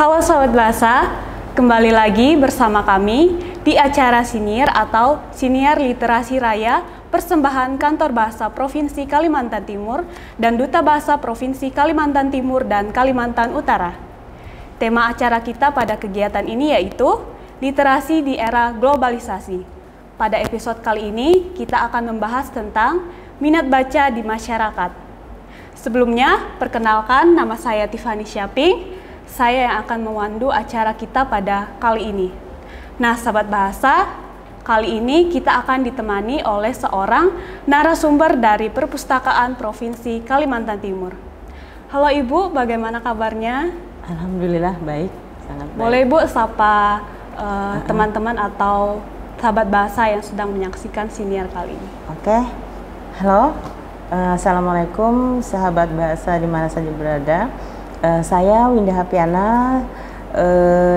Halo Sobat Bahasa, kembali lagi bersama kami di acara Siniar atau Siniar Literasi Raya persembahan Kantor Bahasa Provinsi Kalimantan Timur dan Duta Bahasa Provinsi Kalimantan Timur dan Kalimantan Utara. Tema acara kita pada kegiatan ini yaitu Literasi di Era Globalisasi. Pada episode kali ini kita akan membahas tentang minat baca di masyarakat. Sebelumnya, perkenalkan nama saya Tiffany Syaping. Saya yang akan memandu acara kita pada kali ini. Nah, Sahabat Bahasa, kali ini kita akan ditemani oleh seorang narasumber dari Perpustakaan Provinsi Kalimantan Timur. Halo Ibu, bagaimana kabarnya? Alhamdulillah baik, sangat baik. Boleh Ibu sapa teman-teman atau Sahabat Bahasa yang sedang menyaksikan Siniar kali ini. Oke, halo, Assalamualaikum Sahabat Bahasa di mana saja berada. Saya Winda Hapiana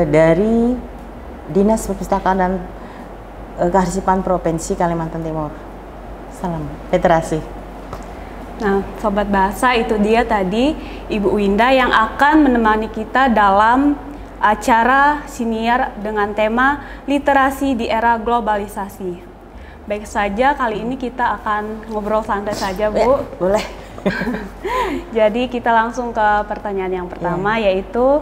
dari Dinas Perpustakaan dan Kearsipan Provinsi Kalimantan Timur. Salam literasi. Nah, Sobat Bahasa, itu dia tadi Ibu Winda yang akan menemani kita dalam acara Siniar dengan tema Literasi di Era Globalisasi. Baik saja, kali ini kita akan ngobrol santai saja, Bu. Boleh. Jadi kita langsung ke pertanyaan yang pertama, yaitu,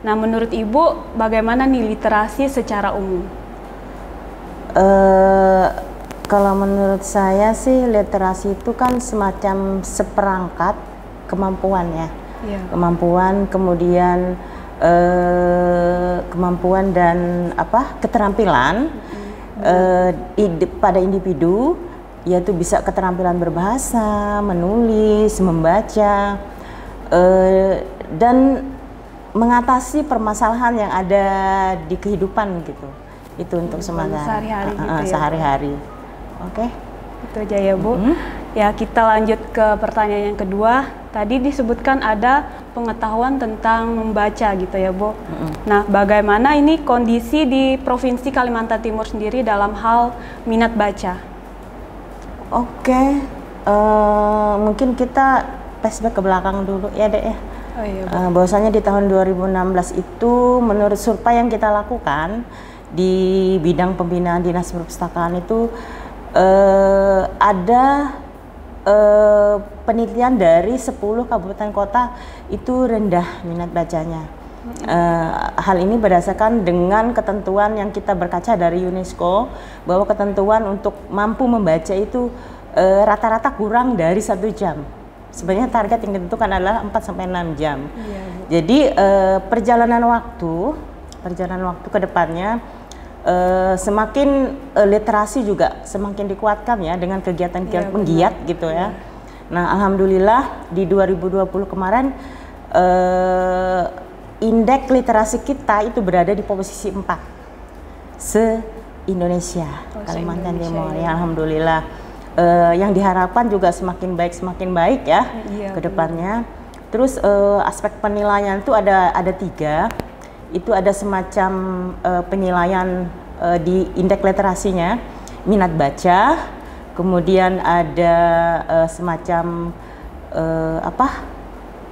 nah menurut Ibu bagaimana nih literasi secara umum? Kalau menurut saya sih literasi itu kan semacam seperangkat kemampuannya, kemampuan, kemudian kemampuan dan keterampilan pada individu. Yaitu bisa keterampilan berbahasa, menulis, membaca, dan mengatasi permasalahan yang ada di kehidupan gitu. Itu untuk semangat sehari-hari. Oke. Itu aja ya Bu. Ya, kita lanjut ke pertanyaan yang kedua. Tadi disebutkan ada pengetahuan tentang membaca gitu ya Bu. Nah, bagaimana ini kondisi di Provinsi Kalimantan Timur sendiri dalam hal minat baca? Oke, mungkin kita flashback ke belakang dulu ya Dek ya. Oh, iya, bahwasanya di tahun 2016 itu menurut survei yang kita lakukan di bidang pembinaan Dinas Perpustakaan itu ada penelitian dari 10 kabupaten kota itu rendah minat bacanya. Hal ini berdasarkan dengan ketentuan yang kita berkaca dari UNESCO bahwa ketentuan untuk mampu membaca itu rata-rata kurang dari 1 jam. Sebenarnya target yang ditentukan adalah 4-6 jam. Jadi perjalanan waktu ke depannya semakin literasi juga semakin dikuatkan ya dengan kegiatan-kegiatan penggiat gitu ya. Nah, alhamdulillah di 2020 kemarin indeks literasi kita itu berada di posisi 4 se-Indonesia, Kalimantan Timur ya, alhamdulillah. Yang diharapkan juga semakin baik ya ke depannya. Terus aspek penilaian itu ada 3. Itu ada semacam penilaian di indeks literasinya, minat baca, kemudian ada semacam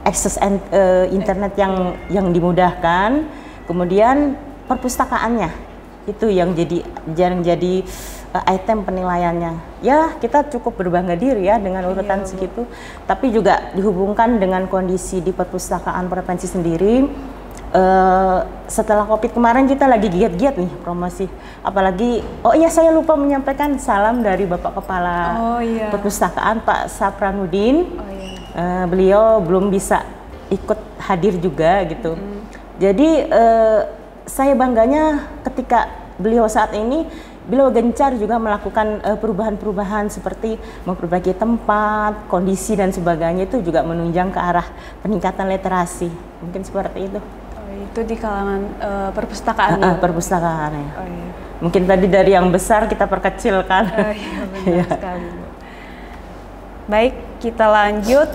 akses internet yang dimudahkan, kemudian perpustakaannya itu yang jadi item penilaiannya. Ya, kita cukup berbangga diri ya dengan urutan segitu, tapi juga dihubungkan dengan kondisi di perpustakaan provinsi sendiri. Setelah COVID kemarin kita lagi giat-giat nih promosi, apalagi saya lupa menyampaikan salam dari Bapak Kepala Perpustakaan Pak Sapranudin. Beliau belum bisa ikut hadir juga gitu. Jadi saya bangganya ketika beliau saat ini beliau gencar juga melakukan perubahan-perubahan seperti memperbaiki tempat, kondisi dan sebagainya, itu juga menunjang ke arah peningkatan literasi. Mungkin seperti itu. Itu di kalangan perpustakaan. Perpustakaan ya. Mungkin tadi dari yang besar kita perkecil kan. Benar sekali. Baik, kita lanjut.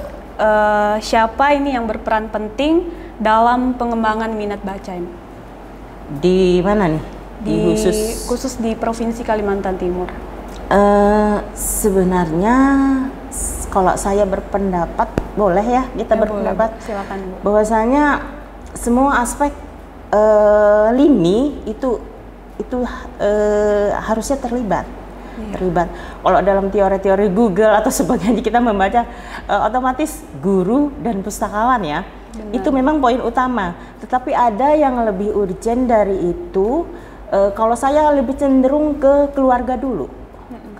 Siapa ini yang berperan penting dalam pengembangan minat baca ini? Di mana nih? Khusus di Provinsi Kalimantan Timur. Sebenarnya kalau saya berpendapat, boleh ya kita berpendapat. Boleh, silakan Bu. Bahwasanya semua aspek lini itu harusnya terlibat. Terlibat. Kalau dalam teori-teori Google atau sebagainya kita membaca, otomatis guru dan pustakawan ya. Benar. Itu memang poin utama. Tetapi ada yang lebih urgent dari itu. Kalau saya lebih cenderung ke keluarga dulu,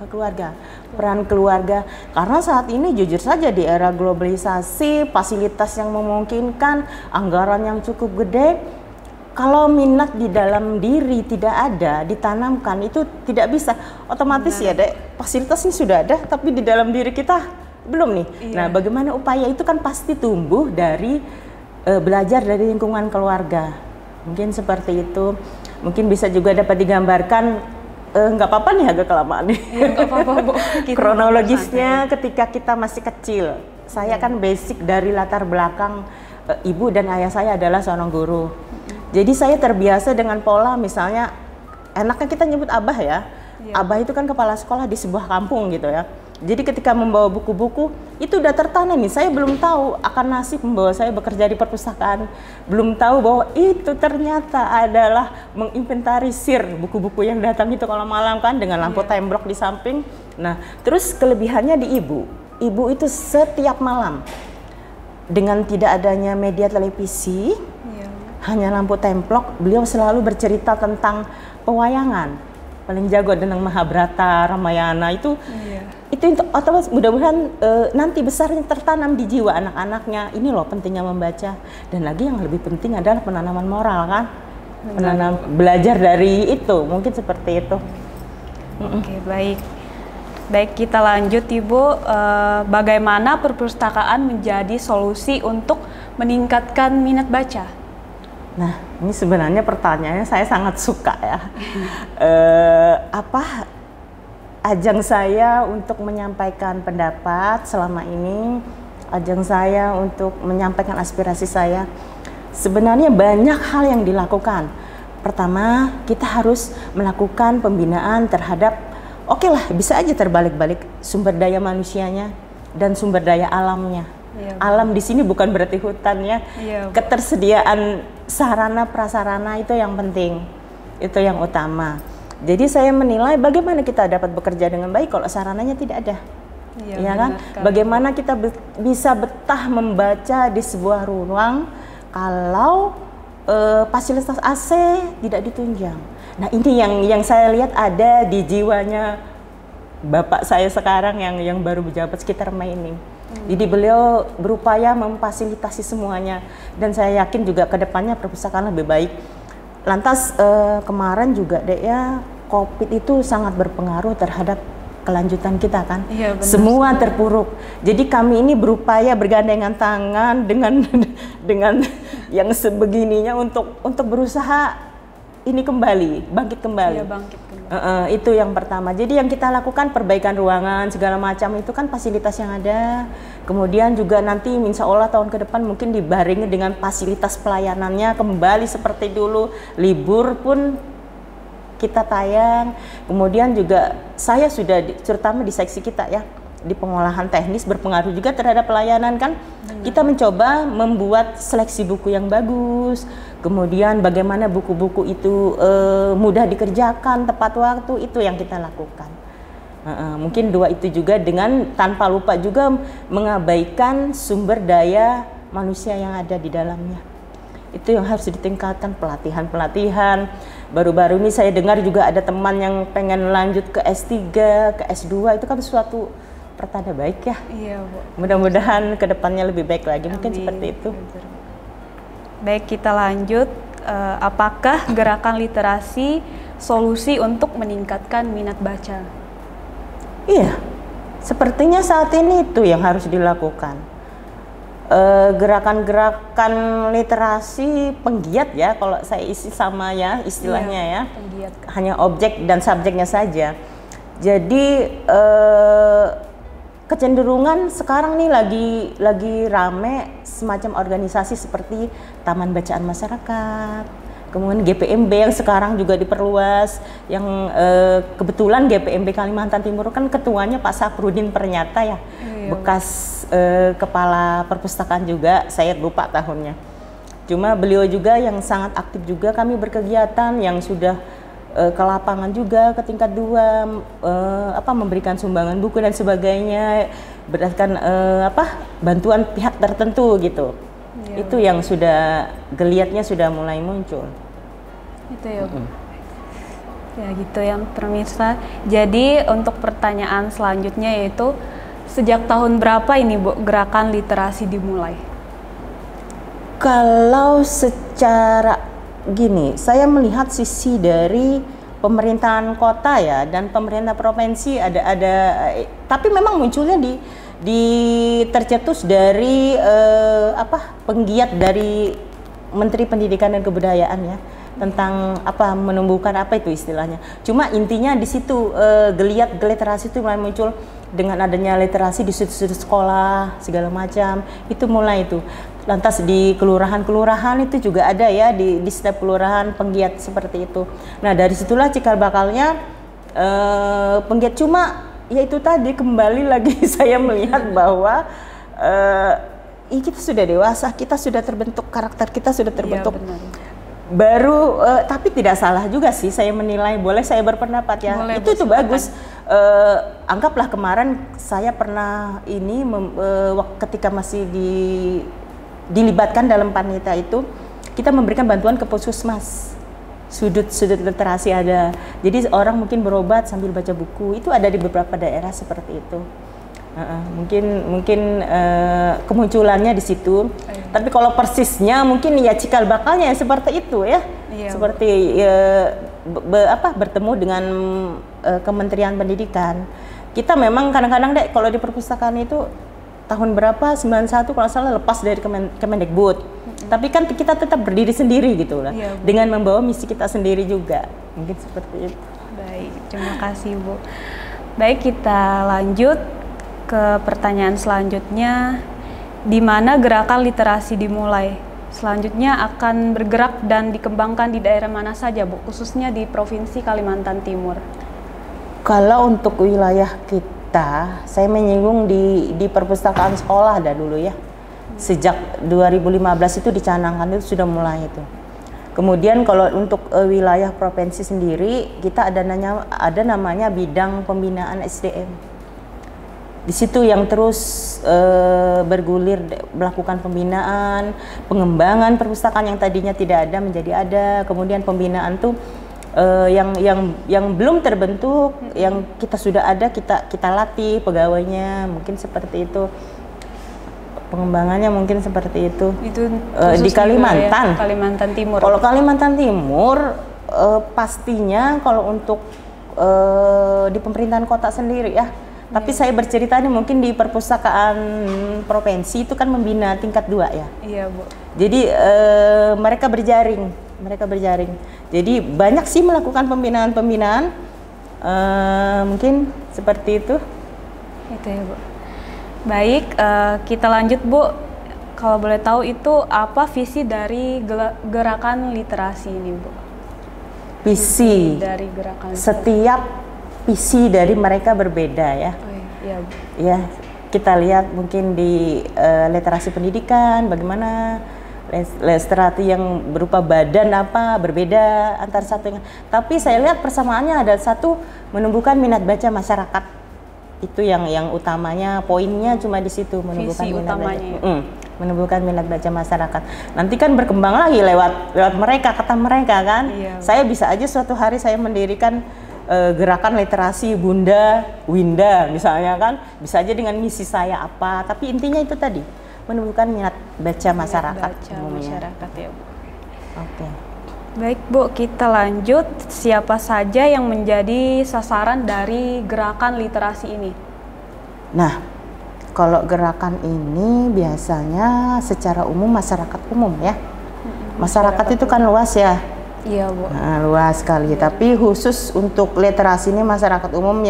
ke keluarga, peran keluarga. Karena saat ini jujur saja di era globalisasi, fasilitas yang memungkinkan, anggaran yang cukup gede. Kalau minat di dalam diri tidak ada, ditanamkan, itu tidak bisa. Otomatis ya dek, fasilitasnya sudah ada, tapi di dalam diri kita belum nih. Iya. Nah, bagaimana upaya itu kan pasti tumbuh dari belajar dari lingkungan keluarga. Mungkin seperti itu. Mungkin bisa juga dapat digambarkan, nggak apa-apa nih agak kelamaan nih. Ya, nggak apa-apa, Bu. Kronologisnya ketika kita masih kecil. Saya kan basic dari latar belakang ibu dan ayah saya adalah seorang guru. Jadi saya terbiasa dengan pola, misalnya enaknya kita nyebut abah ya. Abah itu kan kepala sekolah di sebuah kampung gitu ya. Jadi ketika membawa buku-buku itu udah tertanam nih. Saya belum tahu akan nasib membawa saya bekerja di perpustakaan. Belum tahu bahwa itu ternyata adalah menginventarisir buku-buku yang datang itu kalau malam kan dengan lampu temblok di samping. Nah, terus kelebihannya di ibu. Ibu itu setiap malam dengan tidak adanya media televisi, hanya lampu templok, beliau selalu bercerita tentang pewayangan. Paling jago tentang Mahabharata, Ramayana itu otomatis mudah-mudahan nanti besarnya tertanam di jiwa anak-anaknya. Ini loh pentingnya membaca. Dan lagi yang lebih penting adalah penanaman moral kan, belajar dari itu, mungkin seperti itu. Oke, baik. Baik, kita lanjut Ibu. Bagaimana perpustakaan menjadi solusi untuk meningkatkan minat baca? Nah, ini sebenarnya pertanyaannya saya sangat suka ya. Ajang saya untuk menyampaikan pendapat selama ini, ajang saya untuk menyampaikan aspirasi saya. Sebenarnya banyak hal yang dilakukan. Pertama, kita harus melakukan pembinaan terhadap, oke lah, bisa aja terbalik-balik sumber daya manusianya dan sumber daya alamnya. Alam di sini bukan berarti hutan ya. Ketersediaan sarana prasarana itu yang penting, itu yang utama. Jadi saya menilai bagaimana kita dapat bekerja dengan baik kalau sarananya tidak ada, ya kan? Bagaimana kita bisa betah membaca di sebuah ruang kalau fasilitas AC tidak ditunjang. Nah ini yang saya lihat ada di jiwanya bapak saya sekarang yang baru menjabat sekitar Mei ini. Jadi beliau berupaya memfasilitasi semuanya dan saya yakin juga kedepannya perpustakaan lebih baik. Lantas kemarin juga deh ya, COVID itu sangat berpengaruh terhadap kelanjutan kita kan. Iya, benar. Semua terpuruk. Jadi kami ini berupaya bergandengan tangan dengan yang sebegininya untuk berusaha ini kembali, bangkit kembali. Iya, bangkit kembali. Itu yang pertama. Jadi yang kita lakukan perbaikan ruangan segala macam itu kan fasilitas yang ada. Kemudian juga nanti insya Allah tahun ke depan mungkin dibarengi dengan fasilitas pelayanannya kembali seperti dulu. Libur pun kita tayang. Kemudian juga saya sudah terutama di seksi kita ya, di pengolahan teknis berpengaruh juga terhadap pelayanan kan. Kita mencoba membuat seleksi buku yang bagus. Kemudian bagaimana buku-buku itu mudah dikerjakan, tepat waktu, itu yang kita lakukan. Mungkin dua itu juga dengan tanpa lupa juga mengabaikan sumber daya manusia yang ada di dalamnya. Itu yang harus ditingkatkan, pelatihan-pelatihan. Baru-baru ini saya dengar juga ada teman yang pengen lanjut ke S3, ke S2, itu kan suatu pertanda baik ya. Iya, Bu. Mudah-mudahan kedepannya lebih baik lagi. Mungkin seperti itu. Baik, kita lanjut. Apakah gerakan literasi solusi untuk meningkatkan minat baca? Iya, sepertinya saat ini itu yang harus dilakukan. Gerakan-gerakan literasi penggiat ya, kalau saya isi sama ya istilahnya ya, penggiat. Hanya objek dan subjeknya saja. Jadi kecenderungan sekarang nih lagi rame semacam organisasi seperti Taman Bacaan Masyarakat, kemudian GPMB yang sekarang juga diperluas, yang kebetulan GPMB Kalimantan Timur kan ketuanya Pak Saprudin Pernyata ya, bekas kepala perpustakaan juga, saya lupa tahunnya. Cuma beliau juga yang sangat aktif juga, kami berkegiatan yang sudah ke lapangan juga ke tingkat 2, memberikan sumbangan buku dan sebagainya berdasarkan bantuan pihak tertentu gitu. Ya, itu yang sudah geliatnya sudah mulai muncul. Itu ya, Bu. Ya gitu ya pemirsa. Jadi untuk pertanyaan selanjutnya yaitu sejak tahun berapa ini, Bu, gerakan literasi dimulai? Kalau secara gini, saya melihat sisi dari pemerintahan kota ya dan pemerintah provinsi ada tapi memang munculnya di tercetus dari penggiat dari Menteri Pendidikan dan Kebudayaan ya, tentang menumbuhkan itu istilahnya. Cuma intinya di situ geliat literasi itu mulai muncul dengan adanya literasi di sudut-sudut sekolah segala macam, itu mulai itu. Lantas di kelurahan-kelurahan itu juga ada ya, di setiap kelurahan penggiat seperti itu. Nah dari situlah cikal bakalnya penggiat. Cuma ya itu tadi kembali lagi saya melihat bahwa kita sudah dewasa, kita sudah terbentuk, karakter kita sudah terbentuk. Ya, baru tapi tidak salah juga sih saya menilai, boleh saya berpendapat ya. Boleh, itu bagus. Anggaplah kemarin saya pernah ketika masih dilibatkan dalam panitia itu, kita memberikan bantuan ke puskesmas, sudut-sudut literasi ada. Jadi orang mungkin berobat sambil baca buku, itu ada di beberapa daerah seperti itu. Mungkin kemunculannya di situ. Tapi kalau persisnya mungkin ya cikal bakalnya seperti itu ya. Iya. Seperti bertemu dengan Kementerian Pendidikan. Kita memang kadang-kadang kalau di perpustakaan itu tahun berapa 91 kalau salah lepas dari Kemendikbud. Tapi kan kita tetap berdiri sendiri gitu lah. Iya, dengan membawa misi kita sendiri juga. Mungkin seperti itu. Baik, terima kasih Bu. Baik, kita lanjut ke pertanyaan selanjutnya. Di mana gerakan literasi dimulai? Selanjutnya akan bergerak dan dikembangkan di daerah mana saja, Bu? Khususnya di Provinsi Kalimantan Timur. Kalau untuk wilayah kita, saya menyinggung di perpustakaan sekolah dulu ya. Sejak 2015 itu dicanangkan, itu sudah mulai itu. Kemudian kalau untuk wilayah provinsi sendiri, kita ada namanya bidang pembinaan SDM. Di situ yang terus bergulir melakukan pembinaan, pengembangan perpustakaan yang tadinya tidak ada menjadi ada. Kemudian pembinaan tuh yang belum terbentuk, yang kita sudah ada kita latih pegawainya, mungkin seperti itu. Pengembangannya mungkin seperti itu. Itu di Kalimantan. Ya, Kalimantan Timur. Kalau Kalimantan Timur pastinya kalau untuk di pemerintahan kota sendiri ya. Tapi saya bercerita ini mungkin di perpustakaan provinsi itu kan membina tingkat 2 ya. Iya, Bu. Jadi mereka berjaring. Jadi banyak sih melakukan pembinaan. Mungkin seperti itu. Itu ya, Bu. Baik, kita lanjut, Bu. Kalau boleh tahu itu apa visi dari gerakan literasi ini, Bu? Visi dari gerakan setiap visi dari mereka berbeda ya. Iya, Bu. Ya, kita lihat mungkin di literasi pendidikan bagaimana literasi yang berupa badan berbeda antar satu dengan. Tapi saya lihat persamaannya ada satu, menumbuhkan minat baca masyarakat. Itu yang utamanya, poinnya cuma di situ, menumbuhkan minat baca. Menumbuhkan minat baca masyarakat. Nanti kan berkembang lagi lewat mereka, kata mereka kan. Iya. Saya bisa aja suatu hari saya mendirikan gerakan literasi Bunda Winda misalnya kan, bisa aja dengan misi saya apa, tapi intinya itu tadi, menumbuhkan minat baca masyarakat. Masyarakat ya, Bu. Oke. Baik, Bu, kita lanjut. Siapa saja yang menjadi sasaran dari gerakan literasi ini? Nah, kalau gerakan ini biasanya secara umum masyarakat umum ya. Masyarakat itu kan luas ya. Iya, Bu. Nah, luas sekali. Ya. Tapi khusus untuk literasi ini masyarakat umum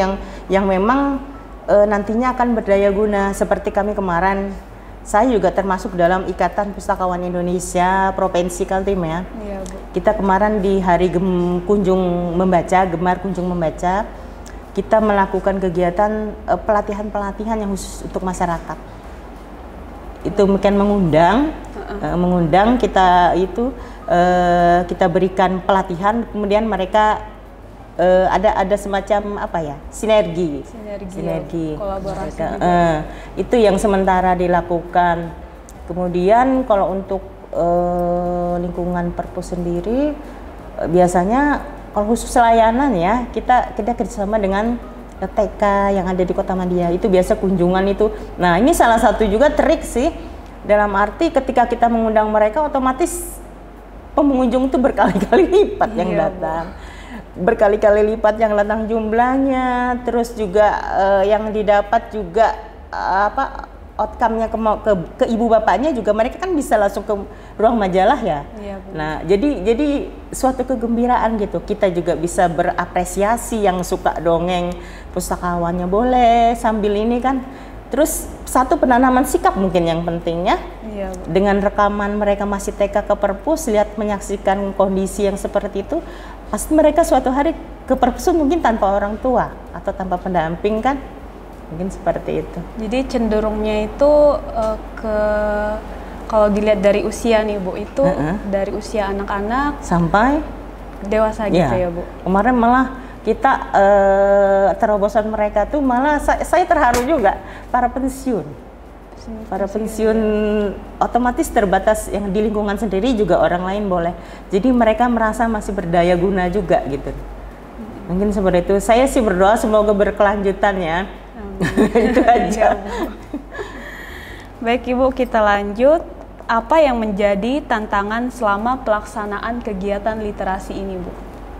yang memang nantinya akan berdaya guna. Seperti kami kemarin, saya juga termasuk dalam Ikatan Pustakawan Indonesia Provinsi Kaltim ya. Iya, Bu. Kita kemarin di hari Gemar Kunjung Membaca, kita melakukan kegiatan pelatihan yang khusus untuk masyarakat. itu mungkin mengundang kita itu kita berikan pelatihan, kemudian mereka ada semacam apa ya, sinergi kolaborasi itu yang sementara dilakukan. Kemudian kalau untuk lingkungan perpus sendiri biasanya kalau khusus layanan ya kita kerjasama dengan TK yang ada di Kota Madia, itu biasa kunjungan itu. Nah ini salah satu juga trik sih, dalam arti ketika kita mengundang mereka otomatis pengunjung itu berkali-kali lipat yang datang. Berkali-kali lipat yang datang jumlahnya, terus juga yang didapat juga outcome-nya ke ibu bapaknya juga, mereka kan bisa langsung ke ruang majalah ya. Nah, jadi suatu kegembiraan gitu. Kita juga bisa berapresiasi, yang suka dongeng pustakawannya boleh sambil ini kan. Terus satu penanaman sikap mungkin yang pentingnya. Dengan rekaman mereka masih TK ke perpus, lihat menyaksikan kondisi yang seperti itu, pasti mereka suatu hari ke perpus mungkin tanpa orang tua atau tanpa pendamping kan. Mungkin seperti itu. Jadi cenderungnya itu kalau dilihat dari usia nih Bu, itu dari usia anak-anak sampai dewasa gitu ya Bu. Kemarin malah kita terobosan mereka tuh malah saya terharu juga, para pensiun otomatis terbatas, yang di lingkungan sendiri juga orang lain boleh. Jadi mereka merasa masih berdaya guna juga gitu. Mungkin seperti itu. Saya sih berdoa semoga berkelanjutan ya. Itu aja. Baik Ibu, kita lanjut. Apa yang menjadi tantangan selama pelaksanaan kegiatan literasi ini Bu?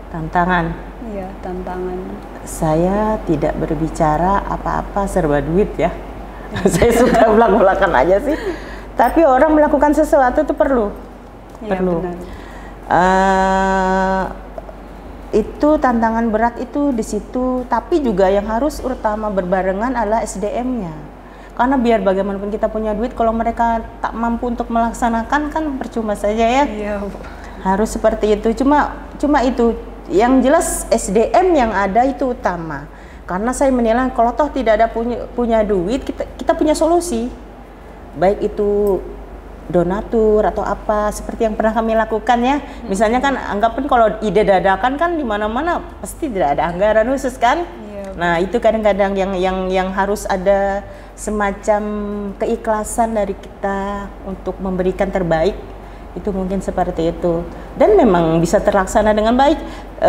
Tantangan? Iya, tantangan. Saya tidak berbicara apa-apa serba duit ya. Saya suka belak-belakan aja sih. Tapi orang melakukan sesuatu itu perlu. Benar. Itu tantangan berat itu di situ, tapi juga yang harus utama berbarengan adalah SDM-nya. Karena biar bagaimanapun kita punya duit, kalau mereka tak mampu untuk melaksanakan kan percuma saja ya. Harus seperti itu. Cuma itu yang jelas SDM yang ada itu utama. Karena saya menilai kalau toh tidak ada punya duit, kita punya solusi. Baik itu donatur atau apa seperti yang pernah kami lakukan ya. Misalnya kan anggapkan kalau ide dadakan kan di mana-mana pasti tidak ada anggaran khusus kan. Nah, itu kadang-kadang yang harus ada semacam keikhlasan dari kita untuk memberikan terbaik. Itu mungkin seperti itu. Dan memang bisa terlaksana dengan baik.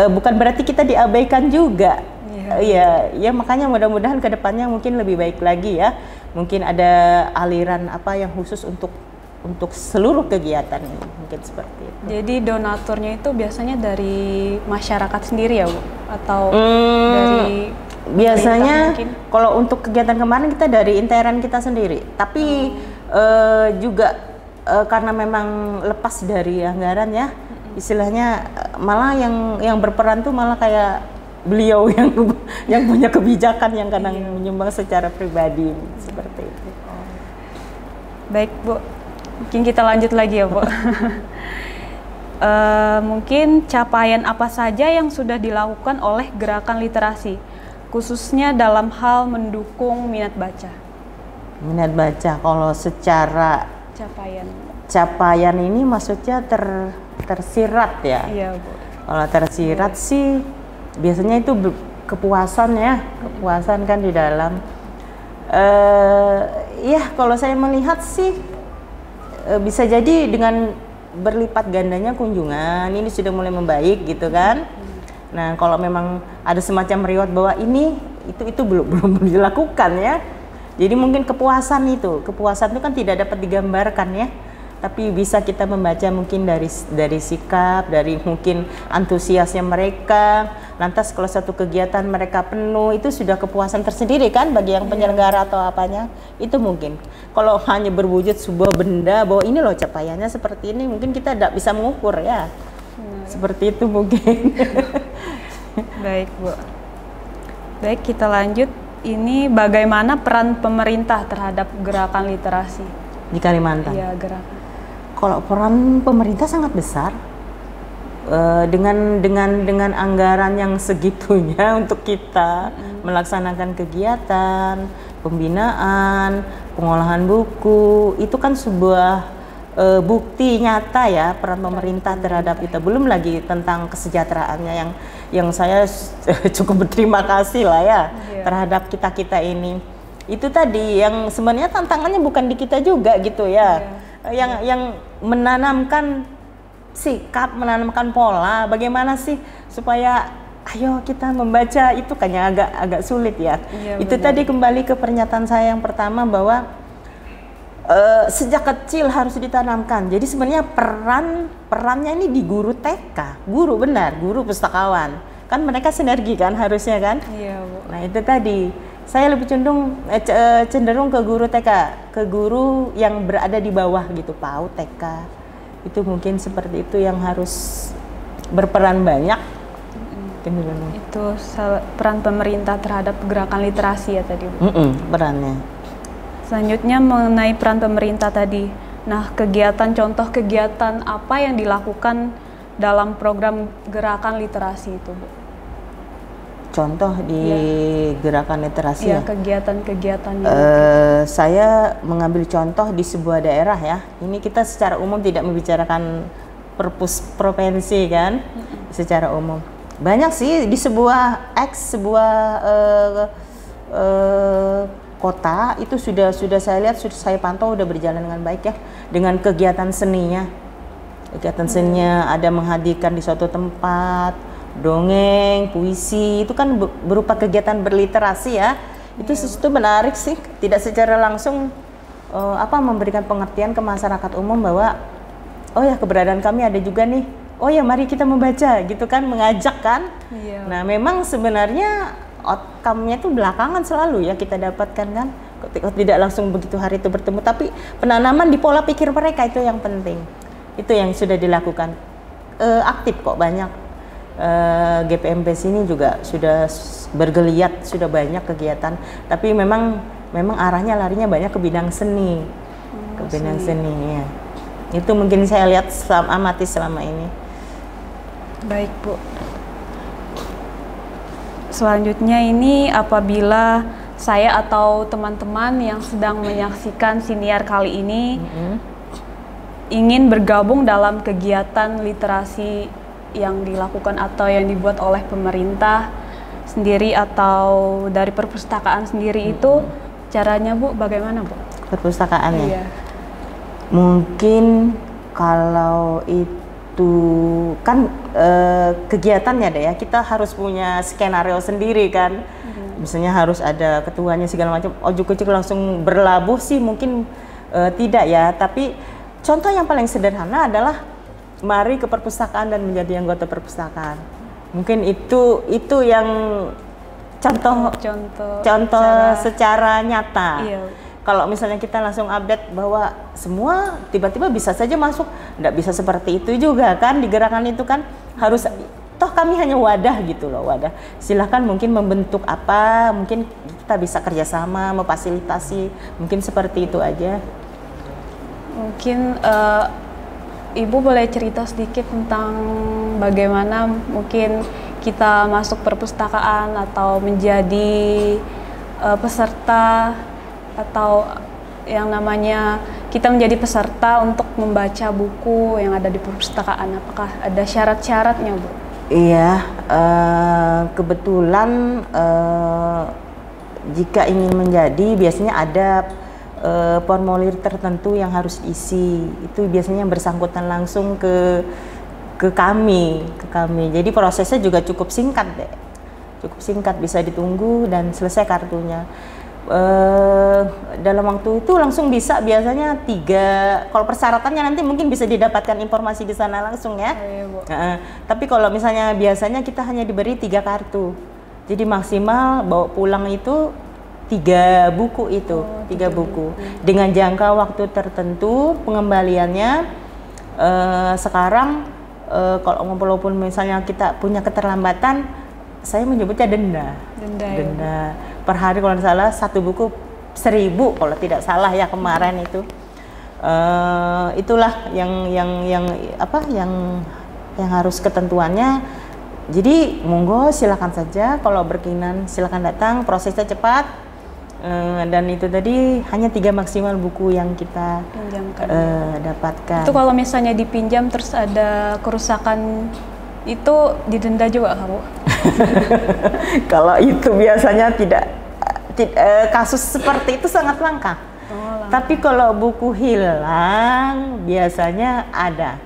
Bukan berarti kita diabaikan juga. Ya makanya mudah-mudahan kedepannya mungkin lebih baik lagi ya. Mungkin ada aliran apa yang khusus untuk seluruh kegiatan ini, mungkin seperti itu. Jadi donaturnya itu biasanya dari masyarakat sendiri ya Bu? Atau dari biasanya kalau untuk kegiatan kemarin kita dari intern kita sendiri, tapi juga karena memang lepas dari anggaran ya, istilahnya malah yang berperan tuh malah kayak beliau yang punya kebijakan yang kadang menyumbang secara pribadi seperti itu. Baik Bu, mungkin kita lanjut lagi ya Bu. Mungkin capaian apa saja yang sudah dilakukan oleh gerakan literasi, khususnya dalam hal mendukung minat baca? Minat baca kalau secara capaian ini maksudnya tersirat ya? Iya Bu. Kalau tersirat sih biasanya itu kepuasan ya, kepuasan kan di dalam. Ya kalau saya melihat sih bisa jadi dengan berlipat gandanya kunjungan ini sudah mulai membaik gitu kan. Nah kalau memang ada semacam riwayat bahwa itu belum dilakukan ya. Jadi mungkin kepuasan itu kan tidak dapat digambarkan ya. Tapi bisa kita membaca mungkin dari sikap, dari mungkin antusiasnya mereka. Lantas kalau satu kegiatan mereka penuh, itu sudah kepuasan tersendiri kan bagi yang penyelenggara atau apanya. Itu mungkin. Kalau hanya berwujud sebuah benda bahwa ini loh capaiannya seperti ini, mungkin kita tidak bisa mengukur ya. Seperti itu mungkin. Baik Bu. Baik, kita lanjut. Ini bagaimana peran pemerintah terhadap gerakan literasi di Kalimantan? Iya, gerakan. Kalau peran pemerintah sangat besar, dengan anggaran yang segitunya untuk kita melaksanakan kegiatan, pembinaan, pengolahan buku, itu kan sebuah bukti nyata ya peran pemerintah terhadap kita. Belum lagi tentang kesejahteraannya yang saya cukup berterima kasih lah ya terhadap kita ini. Itu tadi yang sebenarnya tantangannya bukan di kita juga gitu ya. Yang menanamkan sikap, menanamkan pola, bagaimana sih supaya ayo kita membaca itu kayaknya agak sulit ya. Itu benar. Tadi kembali ke pernyataan saya yang pertama bahwa sejak kecil harus ditanamkan. Jadi sebenarnya perannya ini di guru TK, guru pustakawan. Kan mereka sinergi kan harusnya kan. Iya, Bu. Nah itu tadi saya lebih cenderung ke guru TK, ke guru yang berada di bawah gitu, PAUD, TK. Itu mungkin seperti itu yang harus berperan banyak. Itu peran pemerintah terhadap gerakan literasi ya tadi, Bu. Perannya. Selanjutnya mengenai peran pemerintah tadi. Nah, contoh kegiatan apa yang dilakukan dalam program gerakan literasi itu, Bu? Contoh di gerakan literasi ya? Kegiatan-kegiatannya. Saya mengambil contoh di sebuah daerah ya. Ini kita secara umum tidak membicarakan provinsi kan, secara umum. Banyak sih di sebuah kota itu sudah saya lihat, sudah saya pantau udah berjalan dengan baik ya, dengan kegiatan seninya. Kegiatan seninya ada menghadirkan di suatu tempat dongeng, puisi, itu kan berupa kegiatan berliterasi ya. Itu sesuatu menarik sih, tidak secara langsung memberikan pengertian ke masyarakat umum bahwa oh ya keberadaan kami ada juga nih. Oh ya mari kita membaca gitu kan, mengajak kan. Nah memang sebenarnya outcome-nya itu belakangan selalu ya kita dapatkan kan, tidak langsung begitu hari itu bertemu, tapi penanaman di pola pikir mereka itu yang penting. Itu yang sudah dilakukan aktif kok, banyak GPMP sini juga sudah bergeliat, sudah banyak kegiatan, tapi memang arahnya larinya banyak ke bidang seni, seni ya. Itu mungkin saya lihat amati selama ini. Baik, Bu. Selanjutnya ini apabila saya atau teman-teman yang sedang menyaksikan siniar kali ini ingin bergabung dalam kegiatan literasi yang dilakukan atau yang dibuat oleh pemerintah sendiri atau dari perpustakaan sendiri, itu caranya, Bu, bagaimana, Bu? Perpustakaannya? Iya. Mungkin kalau itu kan kegiatannya deh ya, kita harus punya skenario sendiri kan. Misalnya harus ada ketuanya segala macam. Ujuk-ujuk langsung berlabuh sih mungkin tidak ya, tapi contoh yang paling sederhana adalah mari ke perpustakaan dan menjadi anggota perpustakaan. Mungkin itu yang contoh secara nyata. Iya. Kalau misalnya kita langsung update bahwa semua tiba-tiba bisa saja masuk, nggak bisa seperti itu juga kan, di gerakan itu kan harus, toh kami hanya wadah gitu loh, wadah. Silahkan mungkin membentuk apa, mungkin kita bisa kerjasama, memfasilitasi, mungkin seperti itu aja. Mungkin Ibu boleh cerita sedikit tentang bagaimana mungkin kita masuk perpustakaan atau menjadi peserta, atau yang namanya kita menjadi peserta untuk membaca buku yang ada di perpustakaan. Apakah ada syarat-syaratnya, Bu? Iya, kebetulan jika ingin menjadi biasanya ada formulir tertentu yang harus diisi. Itu biasanya bersangkutan langsung ke kami. Jadi prosesnya juga cukup singkat deh. Cukup singkat, bisa ditunggu dan selesai kartunya. Dalam waktu itu langsung bisa, biasanya 3, kalau persyaratannya nanti mungkin bisa didapatkan informasi di sana langsung ya. Tapi kalau misalnya biasanya kita hanya diberi 3 kartu, jadi maksimal bawa pulang itu 3 buku itu, 3 buku dengan jangka waktu tertentu. Pengembaliannya sekarang kalau walaupun misalnya kita punya keterlambatan, saya menyebutnya denda. Per hari kalau tidak salah 1 buku 1.000 kalau tidak salah ya kemarin itu. Itulah yang harus ketentuannya. Jadi monggo silakan saja, kalau berkenan silakan datang, prosesnya cepat. Dan itu tadi hanya 3 maksimal buku yang kita dapatkan. Itu kalau misalnya dipinjam terus ada kerusakan itu didenda juga kamu? Kalau itu biasanya tidak kasus seperti itu sangat langka. Tapi kalau buku hilang biasanya ada.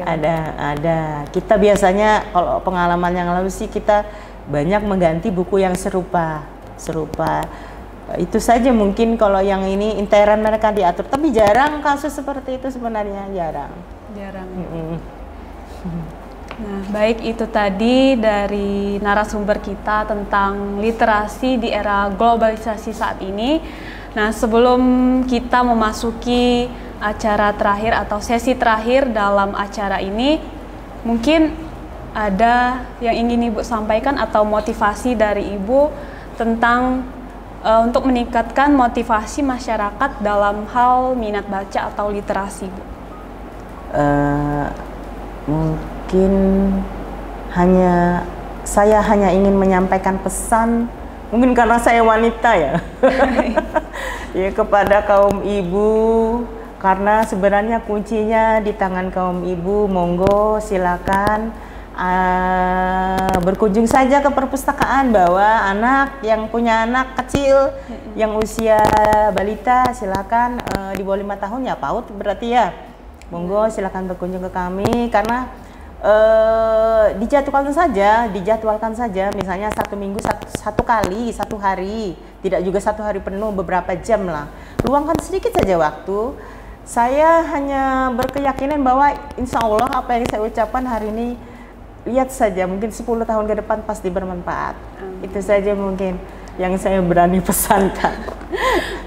Ada. Kita biasanya kalau pengalaman yang lalu sih kita banyak mengganti buku yang serupa. Itu saja mungkin kalau yang ini intern mereka diatur, tapi jarang kasus seperti itu sebenarnya, jarang. Nah, baik, itu tadi dari narasumber kita tentang literasi di era globalisasi saat ini. Nah, sebelum kita memasuki acara terakhir atau sesi terakhir dalam acara ini, mungkin ada yang ingin Ibu sampaikan atau motivasi dari Ibu tentang untuk meningkatkan motivasi masyarakat dalam hal minat baca atau literasi, Bu? Mungkin saya hanya ingin menyampaikan pesan, mungkin karena saya wanita ya, ya kepada kaum ibu, karena sebenarnya kuncinya di tangan kaum ibu. Monggo silakan berkunjung saja ke perpustakaan, bahwa anak yang punya anak kecil yang usia balita silakan di bawah 5 tahun ya, PAUD berarti ya, monggo silakan berkunjung ke kami, karena dijadwalkan saja misalnya 1 minggu satu kali, 1 hari, tidak juga 1 hari penuh, beberapa jam lah, luangkan sedikit saja waktu. Saya hanya berkeyakinan bahwa insya Allah apa yang saya ucapkan hari ini, lihat saja, mungkin 10 tahun ke depan pasti bermanfaat. Itu saja mungkin yang saya berani pesankan.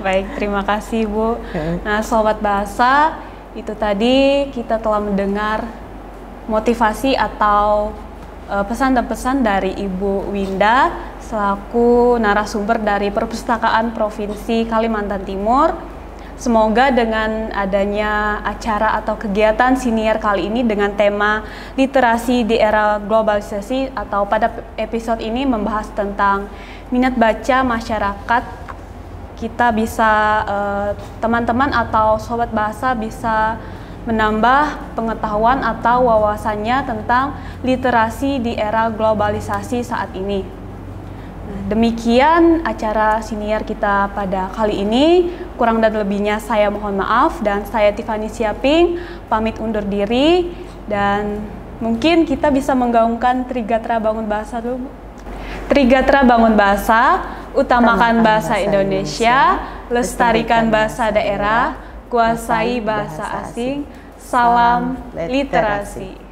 Baik, terima kasih, Bu. Nah, Sobat Bahasa, itu tadi kita telah mendengar motivasi atau pesan dan pesan dari Ibu Winda selaku narasumber dari Perpustakaan Provinsi Kalimantan Timur. Semoga dengan adanya acara atau kegiatan siniar kali ini dengan tema literasi di era globalisasi, atau pada episode ini membahas tentang minat baca masyarakat, kita bisa teman-teman atau Sobat Bahasa bisa menambah pengetahuan atau wawasannya tentang literasi di era globalisasi saat ini. Demikian acara siniar kita pada kali ini. Kurang dan lebihnya saya mohon maaf, dan saya Tiffany Siaping pamit undur diri, dan mungkin kita bisa menggaungkan Trigatra Bangun Bahasa dulu, Bu. Trigatra Bangun Bahasa, utamakan bahasa Indonesia, lestarikan bahasa daerah, kuasai bahasa asing, salam literasi.